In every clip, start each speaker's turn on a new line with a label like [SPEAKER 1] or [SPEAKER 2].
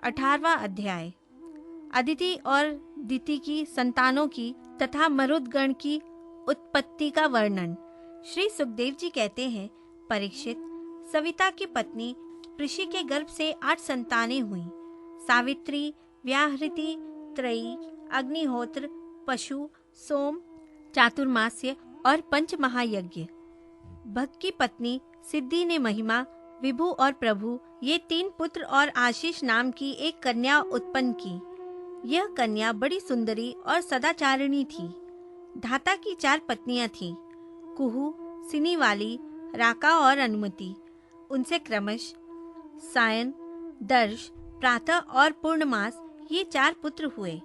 [SPEAKER 1] 18वां अध्याय। अदिति और दिति की संतानों की तथा मरुदगण की उत्पत्ति का वर्णन। श्री सुखदेव जी कहते हैं, परीक्षित, सविता की पत्नी ऋषि के गर्भ से 8 संतानें हुईं। सावित्री, व्याहृति, त्रयी, अग्निहोत्र, पशु, सोम, चातुर्मास्य और पंच महायज्ञ। भक्त की पत्नी सिद्धि ने महिमा, विभु और प्रभु, ये 3 पुत्र और आशीष नाम की एक कन्या उत्पन्न की। यह कन्या बड़ी सुंदरी और सदाचारिणी थी। धाता की 4 पत्नियां थीं, कुहू, सिनीवाली, राका और अनुमति। उनसे क्रमश सायन, दर्श, प्रातः और पूर्णमास ये 4 पुत्र हुए।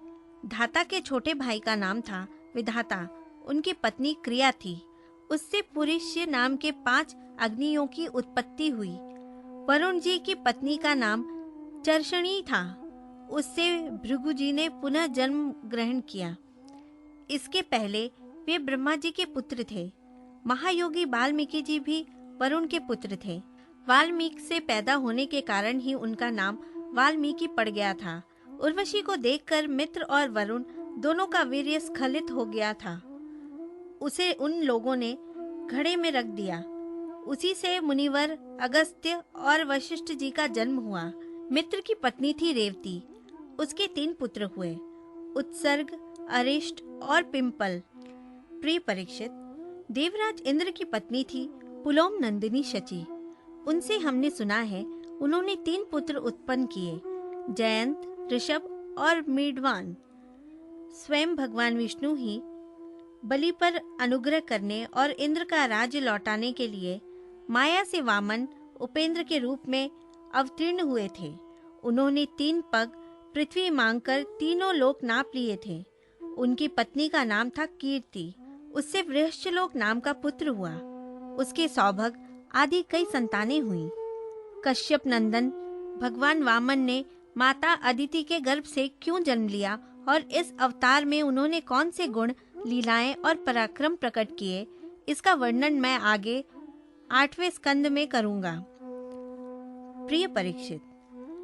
[SPEAKER 1] धाता के छोटे भाई का नाम था विधाता, उनकी पत्नी क्रिया थी। उससे पुरुष्य नाम के 5 अग्नियों की उत्पत्ति हुई। वरुण जी की पत्नी का नाम चर्षणी था। उससे भृगु जी ने पुनः जन्म ग्रहण किया। इसके पहले वे ब्रह्मा जी के पुत्र थे। महायोगी वाल्मीकि जी भी वरुण के पुत्र थे। वाल्मीकि से पैदा होने के कारण ही उनका नाम वाल्मीकि पड़ गया था। उर्वशी को देखकर मित्र और वरुण दोनों का वीर्य स्खलित हो गया था। उसे उन लोगों ने घड़े में रख दिया। उसी से मुनिवर अगस्त्य और वशिष्ठ जी का जन्म हुआ। मित्र की पत्नी थी रेवती। उसके 3 पुत्र हुए, उत्सर्ग, अरिष्ट और पिंपल। प्रिय परीक्षित, देवराज इंद्र की पत्नी थी पुलोम नंदिनी शची। उनसे हमने सुना है उन्होंने 3 पुत्र उत्पन्न किए, जयंत, ऋषभ और मीडवान। स्वयं भगवान विष्णु ही बलि पर अनुग्रह करने और इंद्र का राज्य लौटाने के लिए माया से वामन उपेंद्र के रूप में अवतीर्ण हुए थे। उन्होंने 3 पग पृथ्वी मांगकर तीनों लोक नाप लिए थे। उनकी पत्नी का नाम था कीर्ति। उससे वृश्चिलोक नाम का पुत्र हुआ। उसके सौभग आदि कई संतानें हुईं। कश्यप नंदन भगवान वामन ने माता अदिति के गर्भ से क्यों जन्म लिया और इस अवतार में उन्होंने कौन से गुण, लीलाएं और पराक्रम प्रकट किए, इसका वर्णन मैं आगे 8वें स्कंद में करूंगा। प्रिय परीक्षित,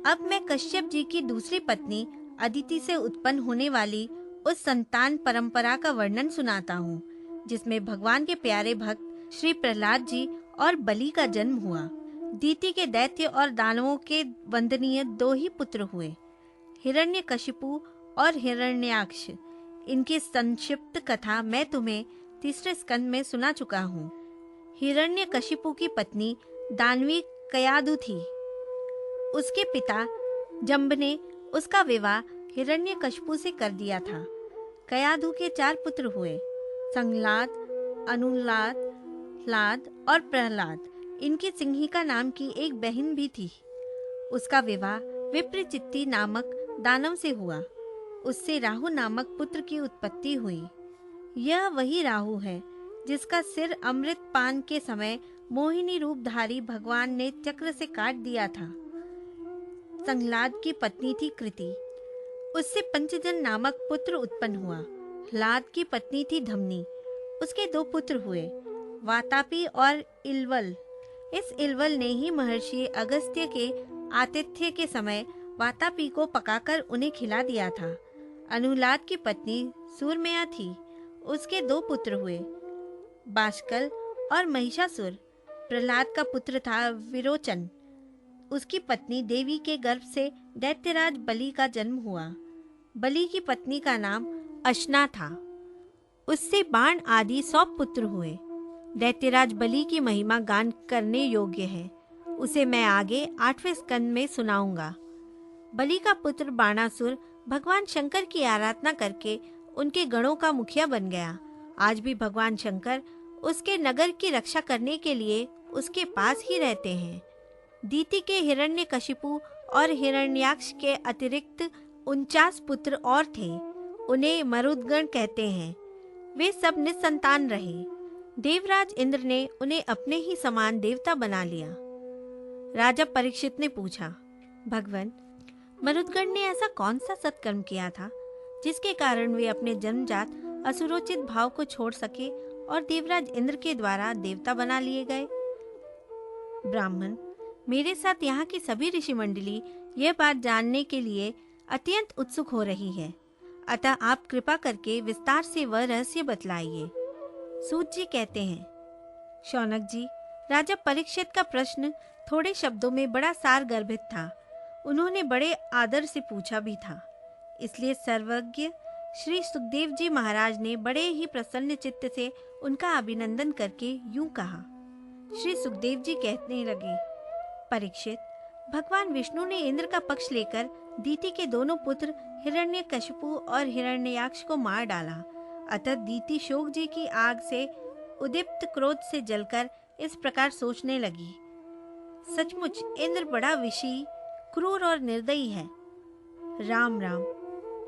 [SPEAKER 1] अब मैं कश्यप जी की दूसरी पत्नी अदिति से उत्पन्न होने वाली उस संतान परंपरा का वर्णन सुनाता हूँ, जिसमें भगवान के प्यारे भक्त श्री प्रहलाद जी और बलि का जन्म हुआ। दीति के दैत्य और दानवों के वंदनीय 2 ही पुत्र हुए, हिरण्यकशिपु और हिरण्याक्ष। इनकी संक्षिप्त कथा मैं तुम्हें 3रे स्कंद में सुना चुका हूँ। हिरण्यकशिपु की पत्नी दानवी कयाधु थी। उसके पिता जंब ने उसका विवाह हिरण्यकशिपु से कर दिया था। कयाधु के 4 पुत्र हुए, संलाद, अनुलाद, लाद और प्रहलाद। इनकी सिंहिका नाम की एक बहन भी थी। उसका विवाह विप्रचित्ति नामक दानव से हुआ। उससे राहु नामक पुत्र की उत्पत्ति हुई। यह वही राहु है जिसका सिर अमृत पान के समय मोहिनी रूपधारी भगवान ने चक्र से काट दिया था। संलाद की पत्नी थी कृति। उससे पंचजन नामक पुत्र उत्पन्न हुआ। लाद की पत्नी थी धमनी। उसके 2 पुत्र हुए, वातापी और इलवल। इस इलवल ने ही महर्षि अगस्त्य के आतिथ्य के समय वातापी को पकाकर उन्हें खिला दिया था। अनुलाद की पत्नी सूरमया थी। उसके 2 पुत्र हुए, बाष्कल और महिषासुर। प्रहलाद का पुत्र था विरोचन। उसकी पत्नी देवी के गर्भ से दैत्यराज बलि का जन्म हुआ। बलि की पत्नी का नाम अशना था। उससे बाण आदि 100 पुत्र हुए। दैत्यराज बलि की महिमा गान करने योग्य है। उसे मैं आगे 8वें स्कंद में सुनाऊंगा। बलि का पुत्र बाणासुर भगवान शंकर की आराधना करके उनके गणों का मुखिया बन गया। आज भी भगवान शंकर उसके नगर की रक्षा करने के लिए उसके पास ही रहते हैं। दीति के हिरण्यकशिपु और हिरण्याक्ष के अतिरिक्त 49 पुत्र और थे। उन्हें मरुदगण कहते हैं। वे सब निसंतान रहे। देवराज इंद्र ने उन्हें अपने ही समान देवता बना लिया। राजा परीक्षित ने पूछा, भगवान, मरुदगण ने ऐसा कौन सा सत्कर्म किया था जिसके कारण वे अपने जन्मजात असुरोचित भाव को छोड़ सके और देवराज इंद्र के द्वारा देवता बना लिए गए? ब्राह्मण, मेरे साथ यहाँ की सभी ऋषि मंडली यह बात जानने के लिए अत्यंत उत्सुक हो रही है, अतः आप कृपा करके विस्तार से वह रहस्य बतलाइए। सूत जी कहते हैं, शौनक जी, राजा परीक्षित का प्रश्न थोड़े शब्दों में बड़ा सार गर्भित था। उन्होंने बड़े आदर से पूछा भी था, इसलिए सर्वज्ञ श्री सुखदेव जी महाराज ने बड़े ही प्रसन्न चित्त से उनका अभिनंदन करके यूं कहा। श्री सुखदेव जी कहने लगे, परीक्षित, भगवान विष्णु ने इंद्र का पक्ष लेकर दीति के दोनों पुत्र हिरण्यकशिपु और हिरण्याक्ष को मार डाला। अतः दीति शोक जी की आग से उद्दीप्त क्रोध से जलकर इस प्रकार सोचने लगी, सचमुच इंद्र बड़ा विषी, क्रूर और निर्दयी है। राम राम,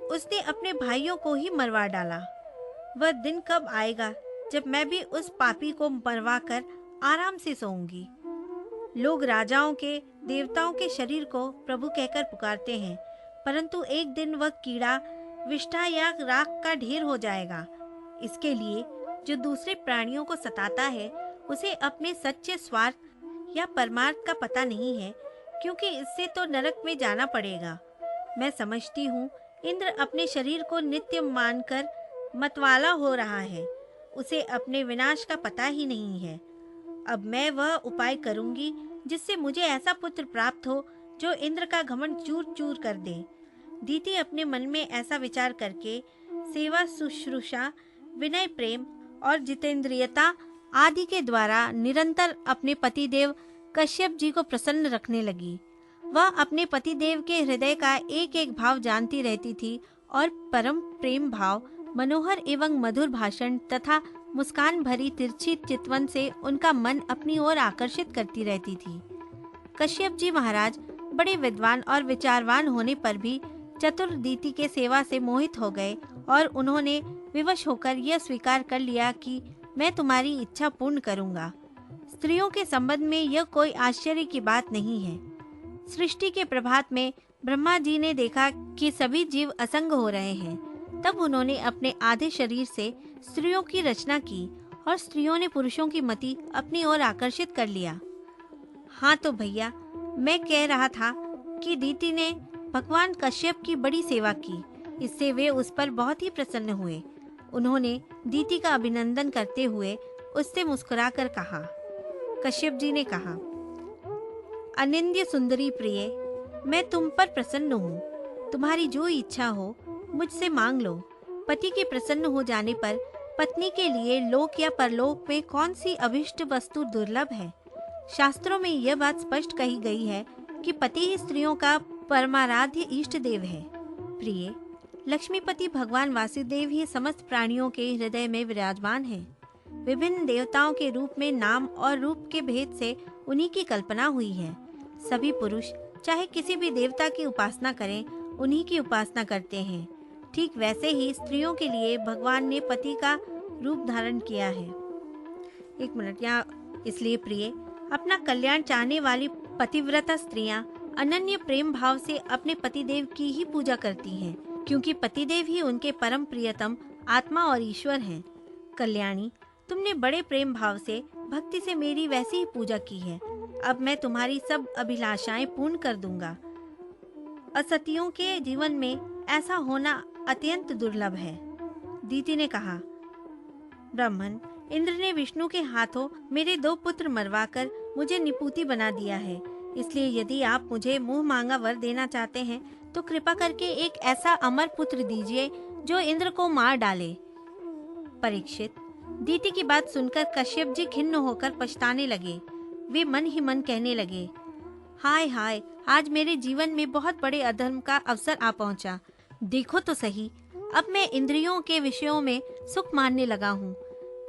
[SPEAKER 1] उसने अपने भाइयों को ही मरवा डाला। वह दिन कब आएगा जब मैं भी उस पापी को मरवा कर आराम से सोऊंगी। लोग राजाओं के, देवताओं के शरीर को प्रभु कहकर पुकारते हैं, परंतु एक दिन वह कीड़ा, विष्ठा या राख का ढेर हो जाएगा। इसके लिए जो दूसरे प्राणियों को सताता है, उसे अपने सच्चे स्वार्थ या परमार्थ का पता नहीं है, क्योंकि इससे तो नरक में जाना पड़ेगा। मैं समझती हूँ इंद्र अपने शरीर को नित्य मानकर मतवाला हो रहा है, उसे अपने विनाश का पता ही नहीं है। अब मैं वह उपाय करूंगी जिससे मुझे ऐसा पुत्र प्राप्त हो जो इंद्र का घमंड चूर चूर कर दे। दीति अपने मन में ऐसा विचार करके सेवा, शुश्रूषा, विनय, प्रेम और जितेंद्रियता आदि के द्वारा निरंतर अपने पतिदेव कश्यप जी को प्रसन्न रखने लगी। वह अपने पतिदेव के हृदय का एक एक भाव जानती रहती थी और परम प्रेम भाव, मनोहर एवं मधुर भाषण तथा मुस्कान भरी तिरछी चितवन से उनका मन अपनी ओर आकर्षित करती रहती थी। कश्यप जी महाराज बड़े विद्वान और विचारवान होने पर भी चतुर दीति के सेवा से मोहित हो गए और उन्होंने विवश होकर यह स्वीकार कर लिया कि मैं तुम्हारी इच्छा पूर्ण करूंगा। स्त्रियों के संबंध में यह कोई आश्चर्य की बात नहीं है। सृष्टि के प्रभात में ब्रह्मा जी ने देखा कि सभी जीव असंग हो रहे हैं, तब उन्होंने अपने आधे शरीर से स्त्रियों की रचना की और स्त्रियों ने पुरुषों की मति अपनी ओर आकर्षित कर लिया। हाँ तो भैया, मैं कह रहा था कि दीति ने भगवान कश्यप की बड़ी सेवा की, इससे वे उस पर बहुत ही प्रसन्न हुए। उन्होंने दीति का अभिनंदन करते हुए उससे मुस्कुराकर कहा। कश्यप जी ने कहा, अनिंद्य सुंदरी प्रिय, मैं तुम पर प्रसन्न हूँ। तुम्हारी जो इच्छा हो मुझसे मांग लो। पति के प्रसन्न हो जाने पर पत्नी के लिए लोक या परलोक में कौन सी अभिष्ट वस्तु दुर्लभ है। शास्त्रों में यह बात स्पष्ट कही गई है कि पति ही स्त्रियों का परमाराध्य इष्ट देव है। प्रिय, लक्ष्मीपति भगवान वासुदेव ही समस्त प्राणियों के हृदय में विराजमान हैं। विभिन्न देवताओं के रूप में नाम और रूप के भेद से उन्हीं की कल्पना हुई है। सभी पुरुष चाहे किसी भी देवता की उपासना करें, उन्हीं की उपासना करते हैं। ठीक वैसे ही स्त्रियों के लिए भगवान ने पति का रूप धारण किया है। एक मिनट यहाँ, इसलिए प्रिय, अपना कल्याण चाहने वाली पतिव्रता स्त्रियां अनन्य प्रेम भाव से अपने पतिदेव की ही पूजा करती हैं, क्योंकि पतिदेव ही उनके परम प्रियतम आत्मा और ईश्वर हैं। कल्याणी, तुमने बड़े प्रेम भाव से, भक्ति से मेरी वैसी ही पूजा की है। अब मैं तुम्हारी सब अभिलाषाएं पूर्ण कर दूंगा। असतियों के जीवन में ऐसा होना अत्यंत दुर्लभ है। दीति ने कहा, ब्राह्मण, इंद्र ने विष्णु के हाथों मेरे 2 पुत्र मरवाकर मुझे निपुति बना दिया है, इसलिए यदि आप मुझे मुंह मांगा वर देना चाहते हैं तो कृपा करके एक ऐसा अमर पुत्र दीजिए जो इंद्र को मार डाले। परीक्षित, दीति की बात सुनकर कश्यप जी खिन्न होकर पछताने लगे। वे मन ही मन कहने लगे, हाय हाय, आज मेरे जीवन में बहुत बड़े अधर्म का अवसर आ पहुंचा। देखो तो सही, अब मैं इंद्रियों के विषयों में सुख मानने लगा हूँ।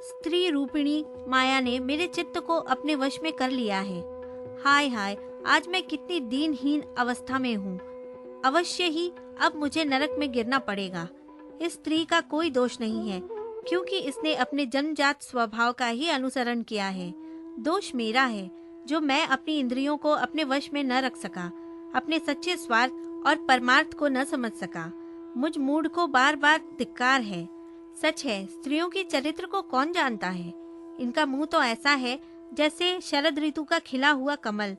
[SPEAKER 1] स्त्री रूपिणी माया ने मेरे चित्त को अपने वश में कर लिया है। हाय हाय, आज मैं कितनी दीनहीन अवस्था में हूँ। अवश्य ही अब मुझे नरक में गिरना पड़ेगा। इस स्त्री का कोई दोष नहीं है, क्योंकि इसने अपने जन्मजात स्वभाव का ही अनुसरण किया है। दोष मेरा है जो मैं अपनी इंद्रियों को अपने वश में न रख सका, अपने सच्चे स्वार्थ और परमार्थ को न समझ सका। मुझ मूढ़ को बार बार धिक्कार है। सच है, स्त्रियों के चरित्र को कौन जानता है। इनका मुंह तो ऐसा है जैसे शरद ऋतु का खिला हुआ कमल।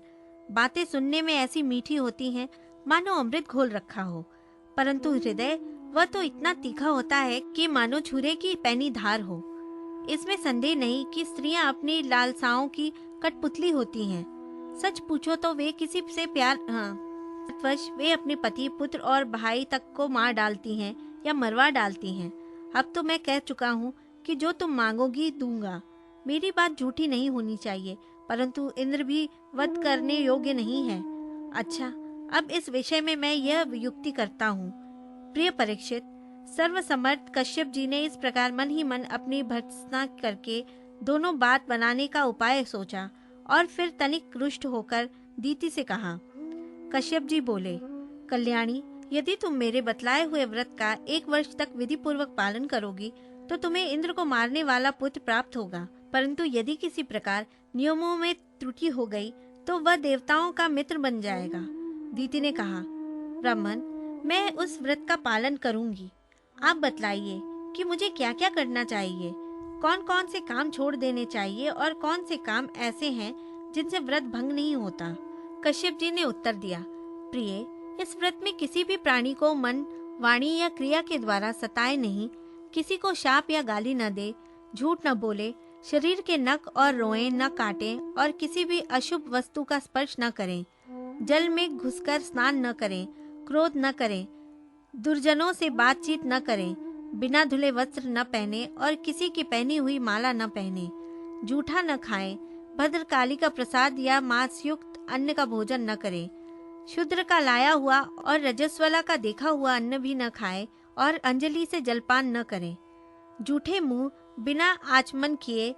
[SPEAKER 1] बातें सुनने में ऐसी मीठी होती हैं मानो अमृत घोल रखा हो, परंतु हृदय वह तो इतना तीखा होता है कि मानो छुरे की पैनी धार हो। इसमें संदेह नहीं कि स्त्रियां अपनी लालसाओं की कठपुतली होती हैं। सच पूछो तो वे किसी से प्यार वे अपने पति, पुत्र और भाई तक को मार डालती हैं या मरवा डालती हैं। अब तो मैं कह चुका हूँ कि जो तुम मांगोगी दूंगा। मेरी बात झूठी नहीं होनी चाहिए, परंतु इंद्र भी वध करने योग्य नहीं है। अच्छा, अब इस विषय में मैं यह युक्ति करता हूँ। प्रिय परीक्षित, सर्वसमर्थ कश्यप जी ने इस प्रकार मन ही मन अपनी भर्त्सना करके दोनों बात बनाने का उपाय सोचा और फिर तनिक रुष्ट होकर दीति से कहा। कश्यप जी बोले, कल्याणी, यदि तुम मेरे बतलाए हुए व्रत का 1 वर्ष तक विधि पूर्वक पालन करोगी तो तुम्हें इंद्र को मारने वाला पुत्र प्राप्त होगा, परंतु यदि किसी प्रकार नियमों में त्रुटि हो गई तो वह देवताओं का मित्र बन जाएगा। दीति ने कहा, ब्राह्मण, मैं उस व्रत का पालन करूंगी। आप बतलाइए कि मुझे क्या क्या करना चाहिए, कौन कौन से काम छोड़ देने चाहिए और कौन से काम ऐसे हैं जिनसे व्रत भंग नहीं होता। कश्यप जी ने उत्तर दिया, प्रिय, इस व्रत में किसी भी प्राणी को मन, वाणी या क्रिया के द्वारा सताए नहीं, किसी को शाप या गाली न दे, झूठ न बोले, शरीर के नख और रोएं न काटें और किसी भी अशुभ वस्तु का स्पर्श न करें, जल में घुसकर स्नान न करें, क्रोध न करें, दुर्जनों से बातचीत न करें, बिना धुले वस्त्र न पहने और किसी की पहनी हुई माला न पहने, जूठा न खाएं, भद्रकाली का प्रसाद या मांस युक्त अन्न का भोजन न करें, शूद्र का लाया हुआ और रजस्वला का देखा हुआ अन्न भी न खाएं और अंजलि से जलपान न करें, जूठे मुंह, बिना आचमन किए,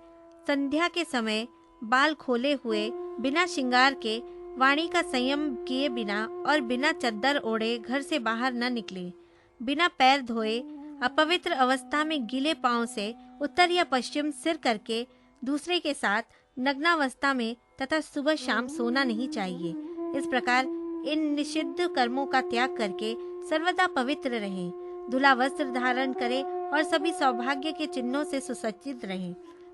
[SPEAKER 1] संध्या के समय बाल खोले हुए, बिना श्रृंगार के, वाणी का संयम किए बिना और बिना चद्दर ओढ़े घर से बाहर न निकले, बिना पैर धोए, अपवित्र अवस्था में गीले पांव से उत्तर या पश्चिम सिर करके दूसरे के साथ नग्नावस्था में तथा सुबह शाम सोना नहीं चाहिए। इस प्रकार इन निषिद्ध कर्मों का त्याग करके सर्वदा पवित्र रहें, धुला वस्त्र धारण करें और सभी सौभाग्य के चिन्हों से सुसज्जित रहें।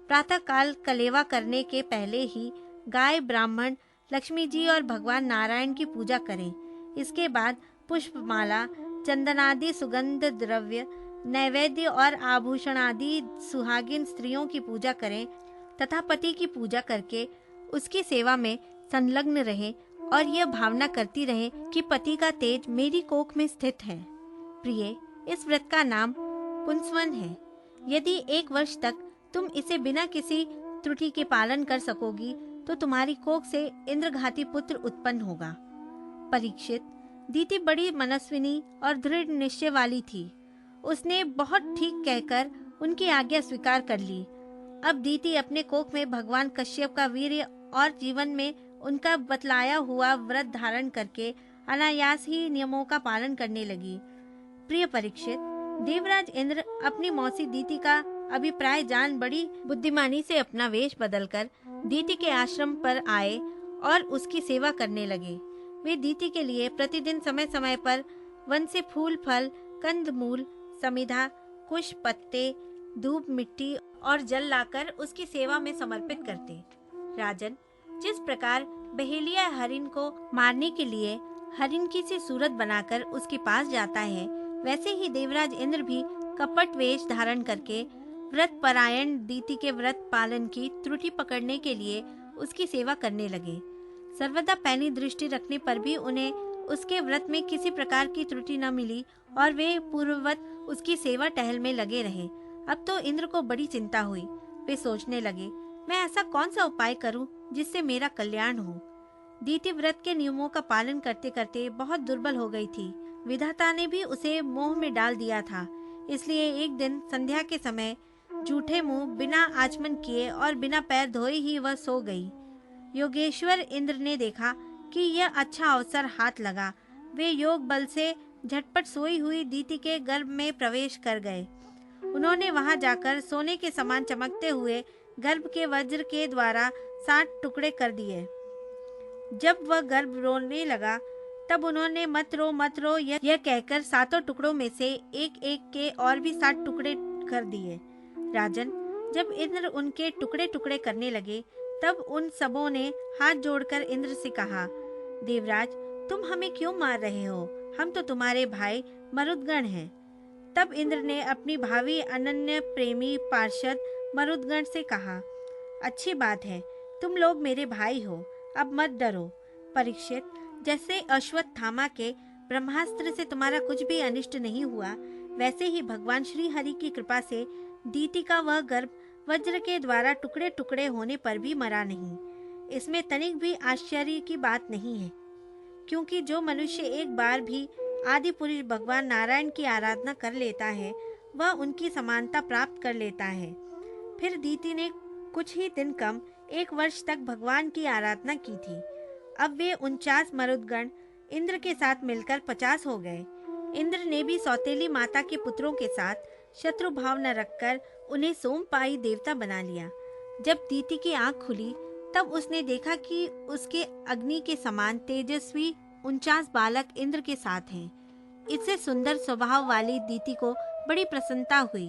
[SPEAKER 1] प्रातः काल कलेवा करने के पहले ही गाय, ब्राह्मण, लक्ष्मी जी और भगवान नारायण की पूजा करें। इसके बाद पुष्पमाला, चंदनादि सुगंध द्रव्य, नैवेद्य और आभूषण आदि सुहागिन स्त्रियों की पूजा करें तथा पति की पूजा करके उसकी सेवा में संलग्न रहें और यह भावना करती रहें कि पति का तेज मेरी कोख में स्थित है। प्रिय, इस व्रत का नाम पुंसवन है। यदि 1 वर्ष तक तुम इसे बिना किसी त्रुटि के पालन कर सकोगी तो तुम्हारी कोख से इंद्रघाती पुत्र उत्पन्न होगा। परीक्षित, दीति बड़ी मनस्विनी और दृढ़ निश्चय वाली थी। उसने बहुत ठीक कहकर उनकी आज्ञा स्वीकार कर ली। अब दीति अपने कोख में भगवान कश्यप का वीर्य और जीवन में उनका बतलाया हुआ व्रत धारण करके अनायास ही नियमों का पालन करने लगी। प्रिय परीक्षित, देवराज इंद्र अपनी मौसी दीति का अभिप्राय जान बड़ी बुद्धिमानी से अपना वेश बदलकर दीति के आश्रम पर आए और उसकी सेवा करने लगे। वे दीति के लिए प्रतिदिन समय समय पर वन से फूल, फल, कंदमूल, समिधा, कुश, पत्ते, धूप, मिट्टी और जल लाकर उसकी सेवा में समर्पित करते। राजन, जिस प्रकार बहेलिया हरिण को मारने के लिए हरिण की सी सूरत बनाकर उसके पास जाता है, वैसे ही देवराज इंद्र भी कपट वेश धारण करके व्रत परायण दीति के व्रत पालन की त्रुटि पकड़ने के लिए उसकी सेवा करने लगे। सर्वदा पैनी दृष्टि रखने पर भी उन्हें उसके व्रत में किसी प्रकार की त्रुटि न मिली और वे पूर्ववत उसकी सेवा टहल में लगे रहे। अब तो इंद्र को बड़ी चिंता हुई। वे सोचने लगे, मैं ऐसा कौन सा उपाय करूं जिससे मेरा कल्याण हो। दीति व्रत के नियमों का पालन करते करते बहुत दुर्बल हो गई थी। विधाता ने भी उसे मोह में डाल दिया था। इसलिए एक दिन संध्या के समय झूठे मुंह, बिना आचमन किए और बिना पैर धोए ही वह सो गई। योगेश्वर इंद्र ने देखा कि यह अच्छा अवसर हाथ लगा। वे योग बल से झटपट सोई हुई दीति के गर्भ में प्रवेश कर गए। उन्होंने वहां जाकर सोने के समान चमकते हुए गर्भ के वज्र के द्वारा 60 टुकड़े कर दिए। जब वह गर्भ रोने लगा तब उन्होंने मत रो यह कहकर 7 टुकड़ों में से एक एक के और भी 60 टुकड़े कर दिए। राजन, जब इंद्र उनके टुकड़े टुकड़े करने लगे तब उन सबों ने हाथ जोड़कर इंद्र से कहा, देवराज, तुम हमें क्यों मार रहे हो? हम तो तुम्हारे भाई मरुदगण हैं। तब इंद्र ने अपनी भावी अनन्य प्रेमी पार्षद मरुदगण से कहा, अच्छी बात है, तुम लोग मेरे भाई हो, अब मत डरो। परीक्षित, जैसे अश्वत्थामा के ब्रह्मास्त्र से तुम्हारा कुछ भी अनिष्ट नहीं हुआ, वैसे ही भगवान श्री हरि की कृपा से दीति का वह गर्भ वज्र के द्वारा टुकड़े टुकड़े होने पर भी मरा नहीं। इसमें तनिक भी आश्चर्य की बात नहीं है, क्योंकि जो मनुष्य एक बार भी आदि पुरुष भगवान नारायण की आराधना कर लेता है, वह उनकी समानता प्राप्त कर लेता है। फिर दीति ने कुछ ही दिन कम 1 वर्ष तक भगवान की आराधना की थी। अब वे 49 मरुदगण इंद्र के साथ मिलकर 50 हो गए। इंद्र ने भी सौतेली माता के पुत्रों के साथ शत्रु भाव न रखकर उन्हें सोमपाई देवता बना लिया। जब दीति की आंख खुली, तब उसने देखा कि उसके अग्नि के समान तेजस्वी 49 बालक इंद्र के साथ हैं। इससे सुंदर स्वभाव वाली दीति को बड़ी प्रसन्नता हुई।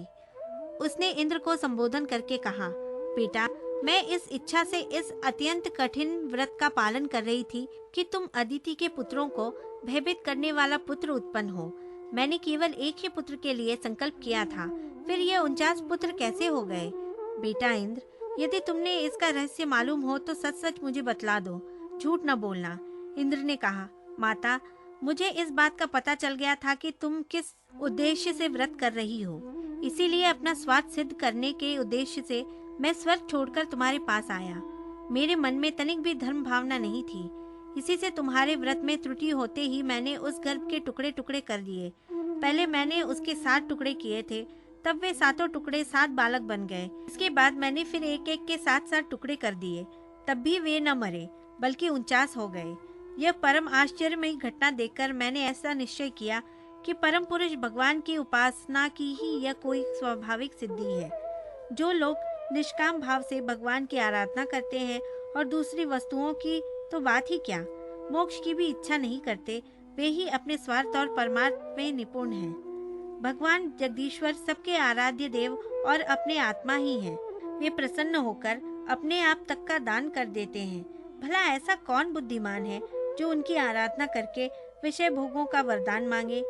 [SPEAKER 1] उसने इंद्र को संबोधन करके कहा, बेटा, मैं इस इच्छा से इस अत्यंत कठिन व्रत का पालन कर रही थी कि तुम अदिति के पुत्रों को भयभीत करने वाला पुत्र उत्पन्न हो। मैंने केवल एक ही पुत्र के लिए संकल्प किया था, फिर ये 49 पुत्र कैसे हो गए? बेटा इंद्र, यदि तुमने इसका रहस्य मालूम हो तो सच सच मुझे बतला दो, झूठ न बोलना। इंद्र ने कहा, माता, मुझे इस बात का पता चल गया था कि तुम किस उद्देश्य से व्रत कर रही हो, इसीलिए अपना स्वार्थ सिद्ध करने के उद्देश्य से मैं स्वर्ग छोड़कर तुम्हारे पास आया। मेरे मन में तनिक भी धर्म भावना नहीं थी, इसी से तुम्हारे व्रत में त्रुटि होते ही मैंने उस गर्भ के टुकड़े टुकड़े कर दिए। पहले मैंने उसके 7 टुकड़े किए थे, तब वे 7 टुकड़े 7 बालक बन गए। इसके बाद मैंने फिर एक एक के 7 टुकड़े कर दिए, तब भी वे न मरे, बल्कि 49 हो गए। यह परम आश्चर्यमयी घटना देखकर मैंने ऐसा निश्चय किया कि परम पुरुष भगवान की उपासना की ही यह कोई स्वाभाविक सिद्धि है। जो लोग निष्काम भाव से भगवान की आराधना करते हैं और दूसरी वस्तुओं की तो बात ही क्या, मोक्ष की भी इच्छा नहीं करते, वे ही अपने स्वार्थ और परमार्थ में निपुण हैं। भगवान जगदीश्वर सबके आराध्य देव और अपने आत्मा ही हैं। वे प्रसन्न होकर अपने आप तक का दान कर देते हैं। भला ऐसा कौन बुद्धिमान है जो उनकी आराधना करके विषय भोगों का वरदान मांगे?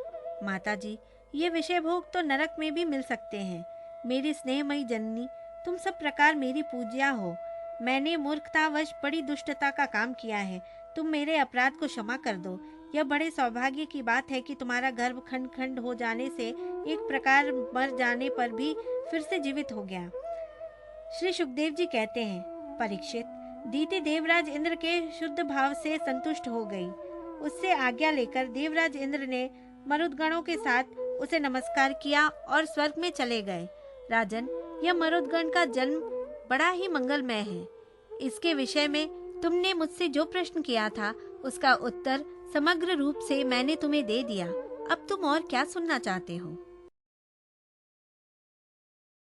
[SPEAKER 1] माता जी, ये विषय भोग तो नरक में भी मिल सकते हैं। मेरी स्नेहमयी जननी, तुम सब प्रकार मेरी पूज्या हो। मैंने मूर्खतावश बड़ी दुष्टता का काम किया है, तुम मेरे अपराध को क्षमा कर दो। यह बड़े सौभाग्य की बात है कि तुम्हारा गर्भ खंड खंड हो जाने से एक प्रकार मर जाने पर भी फिर से जीवित हो गया। श्री सुखदेव जी कहते हैं, परीक्षित, दीति देवराज इंद्र के शुद्ध भाव से संतुष्ट हो गई। उससे आज्ञा लेकर देवराज इंद्र ने मरुदगणों के साथ उसे नमस्कार किया और स्वर्ग में चले गए। राजन, यह मरुदगण का जन्म बड़ा ही मंगलमय है। इसके विषय में तुमने मुझसे जो प्रश्न किया था, उसका उत्तर समग्र रूप से मैंने तुम्हें दे दिया। अब तुम और क्या सुनना चाहते हो?